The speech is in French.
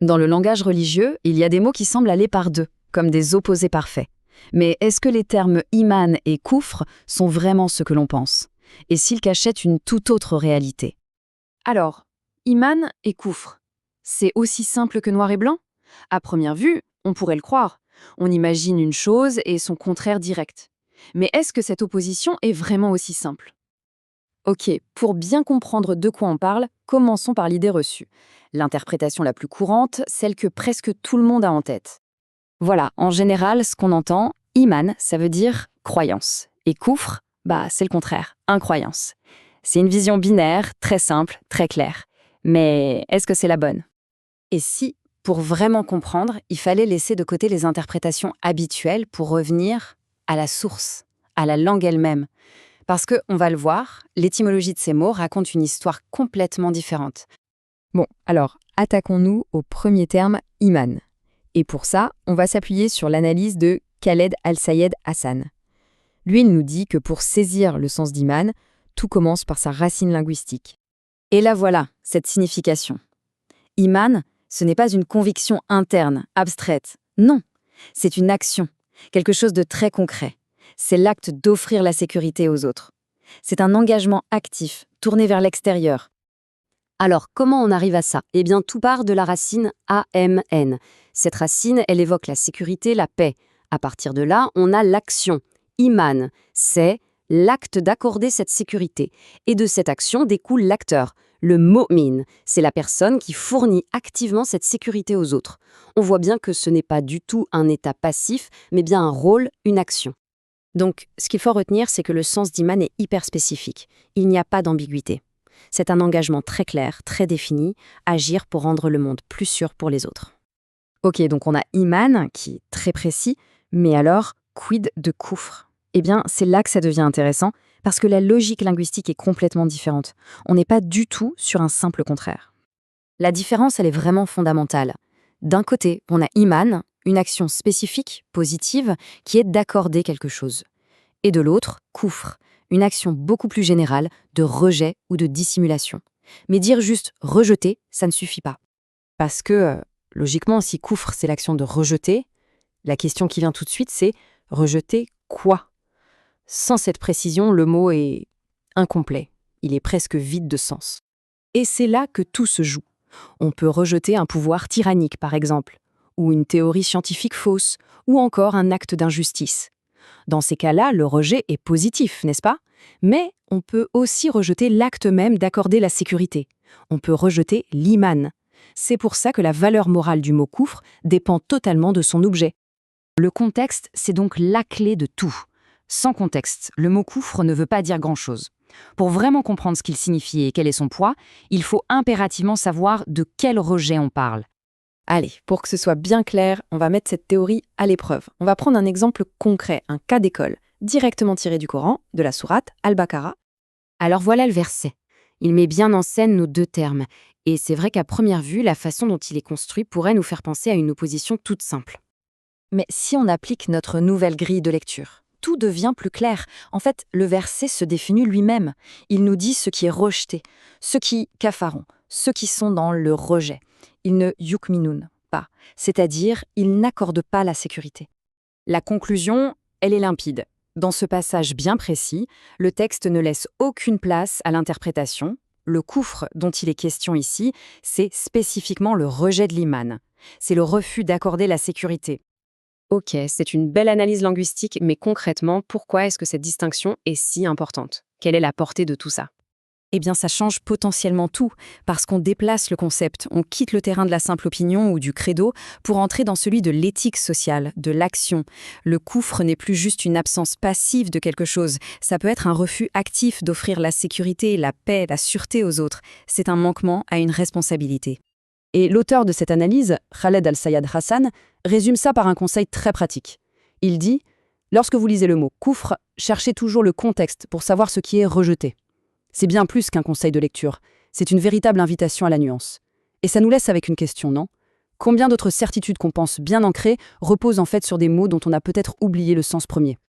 Dans le langage religieux, il y a des mots qui semblent aller par deux, comme des opposés parfaits. Mais est-ce que les termes iman et koufr sont vraiment ce que l'on pense? Et s'ils cachaient une toute autre réalité? Alors, iman et koufr, c'est aussi simple que noir et blanc? À première vue, on pourrait le croire. On imagine une chose et son contraire direct. Mais est-ce que cette opposition est vraiment aussi simple? Ok, pour bien comprendre de quoi on parle, commençons par l'idée reçue. L'interprétation la plus courante, celle que presque tout le monde a en tête. Voilà, en général, ce qu'on entend, iman, ça veut dire croyance. Et koufr, c'est le contraire, incroyance. C'est une vision binaire, très simple, très claire. Mais est-ce que c'est la bonne? Et si, pour vraiment comprendre, il fallait laisser de côté les interprétations habituelles pour revenir à la source, à la langue elle-même? Parce que, on va le voir, l'étymologie de ces mots raconte une histoire complètement différente. Bon, alors, attaquons-nous au premier terme, iman. Et pour ça, on va s'appuyer sur l'analyse de Khaled Al-Sayed Hassan. Lui, il nous dit que pour saisir le sens d'iman, tout commence par sa racine linguistique. Et là voilà, cette signification. Iman, ce n'est pas une conviction interne, abstraite. Non, c'est une action, quelque chose de très concret. C'est l'acte d'offrir la sécurité aux autres. C'est un engagement actif, tourné vers l'extérieur. Alors, comment on arrive à ça? Eh bien, tout part de la racine AMN. Cette racine, elle évoque la sécurité, la paix. À partir de là, on a l'action. Iman, c'est l'acte d'accorder cette sécurité. Et de cette action découle l'acteur. Le mu'min, c'est la personne qui fournit activement cette sécurité aux autres. On voit bien que ce n'est pas du tout un état passif, mais bien un rôle, une action. Donc, ce qu'il faut retenir, c'est que le sens d'iman est hyper spécifique. Il n'y a pas d'ambiguïté. C'est un engagement très clair, très défini, agir pour rendre le monde plus sûr pour les autres. Ok, donc on a iman, qui est très précis, mais alors, quid de koufr? Eh bien, c'est là que ça devient intéressant, parce que la logique linguistique est complètement différente. On n'est pas du tout sur un simple contraire. La différence, elle est vraiment fondamentale. D'un côté, on a iman, une action spécifique, positive, qui est d'accorder quelque chose. Et de l'autre, koufr, une action beaucoup plus générale de rejet ou de dissimulation. Mais dire juste « rejeter », ça ne suffit pas. Parce que, logiquement, si koufr, c'est l'action de rejeter, la question qui vient tout de suite, c'est « rejeter quoi ?» Sans cette précision, le mot est incomplet. Il est presque vide de sens. Et c'est là que tout se joue. On peut rejeter un pouvoir tyrannique, par exemple, ou une théorie scientifique fausse, ou encore un acte d'injustice. Dans ces cas-là, le rejet est positif, n'est-ce pas? Mais on peut aussi rejeter l'acte même d'accorder la sécurité. On peut rejeter l'iman. C'est pour ça que la valeur morale du mot koufr dépend totalement de son objet. Le contexte, c'est donc la clé de tout. Sans contexte, le mot koufr ne veut pas dire grand-chose. Pour vraiment comprendre ce qu'il signifie et quel est son poids, il faut impérativement savoir de quel rejet on parle. Allez, pour que ce soit bien clair, on va mettre cette théorie à l'épreuve. On va prendre un exemple concret, un cas d'école, directement tiré du Coran, de la sourate Al-Baqarah. Alors voilà le verset. Il met bien en scène nos deux termes. Et c'est vrai qu'à première vue, la façon dont il est construit pourrait nous faire penser à une opposition toute simple. Mais si on applique notre nouvelle grille de lecture, tout devient plus clair. En fait, le verset se définit lui-même. Il nous dit ce qui est rejeté, ceux qui kafaront, ceux qui sont dans le rejet. Ils ne yukminun pas, c'est-à-dire ils n'accordent pas la sécurité. La conclusion, elle est limpide. Dans ce passage bien précis, le texte ne laisse aucune place à l'interprétation. Le koufr dont il est question ici, c'est spécifiquement le rejet de l'iman. C'est le refus d'accorder la sécurité. Ok, c'est une belle analyse linguistique, mais concrètement, pourquoi est-ce que cette distinction est si importante? Quelle est la portée de tout ça? Eh bien, ça change potentiellement tout, parce qu'on déplace le concept, on quitte le terrain de la simple opinion ou du credo pour entrer dans celui de l'éthique sociale, de l'action. Le koufr n'est plus juste une absence passive de quelque chose, ça peut être un refus actif d'offrir la sécurité, la paix, la sûreté aux autres. C'est un manquement à une responsabilité. Et l'auteur de cette analyse, Khaled Al-Sayed Hassan, résume ça par un conseil très pratique. Il dit « Lorsque vous lisez le mot « koufr », cherchez toujours le contexte pour savoir ce qui est rejeté. » C'est bien plus qu'un conseil de lecture, c'est une véritable invitation à la nuance. Et ça nous laisse avec une question, non? Combien d'autres certitudes qu'on pense bien ancrées reposent en fait sur des mots dont on a peut-être oublié le sens premier?